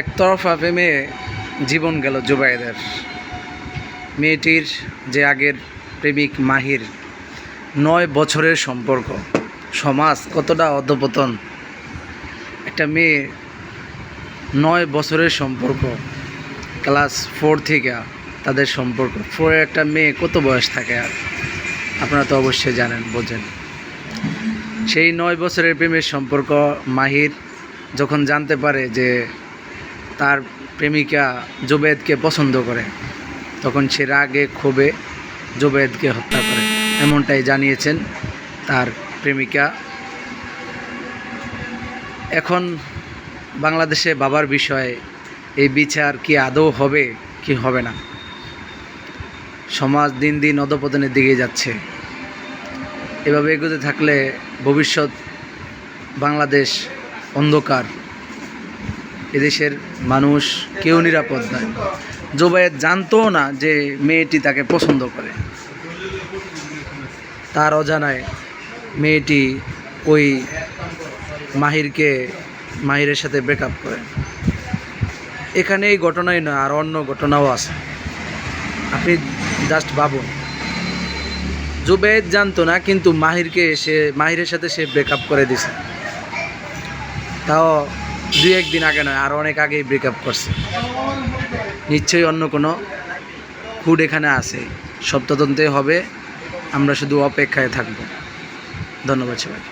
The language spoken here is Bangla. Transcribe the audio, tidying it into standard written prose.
একতরফা প্রেমে জীবন গেল জুবাইদের। মেয়েটির যে আগের প্রেমিক মাহির, 9 বছরের সম্পর্ক। সমাজ কতটা অধঃপতন! একটা মেয়ে 9 বছরের সম্পর্ক, ক্লাস 4 থেকে তাদের সম্পর্ক। 4-এর একটা মেয়ে কত বয়স থাকে? আর আপনারা তো অবশ্যই জানেন, বোঝেন। সেই 9 বছরের প্রেমের সম্পর্ক মাহির যখন জানতে পারে যে তার প্রেমিকা জুবাইদকে পছন্দ করে, তখন সে রাগে ক্ষোভে জুবাইদকে হত্যা করে, এমনটাই জানিয়েছেন তার প্রেমিকা। এখন বাংলাদেশে বাবার বিষয়ে এই বিচার কি আদৌ হবে কি হবে না? সমাজ দিন দিন অধঃপতনের দিকে যাচ্ছে। এভাবে এগোতে থাকলে ভবিষ্যৎ বাংলাদেশ অন্ধকার। এদেশের মানুষ কেউ নিরাপদ নয়। জুবাইদ জানতো না যে মেয়েটি তাকে পছন্দ করে। তার অজানায় মেয়েটি ওই মাহিরের সাথে ব্রেকআপ করে। এখানে এই ঘটনাই নয়, আর অন্য ঘটনাও আছে। আপনি জাস্ট ভাবুন, জুবাইদ জানতো না, কিন্তু মাহিরের সাথে সে ব্রেকআপ করে দিছে। তাও 2-1 দিন আগে নয়, আর অনেক আগেই ব্রেকআপ করছে। নিশ্চয়ই অন্য কোনো খুঁত এখানে আছে। সব তদন্তে হবে, আমরা শুধু অপেক্ষায় থাকব। ধন্যবাদ সবাই।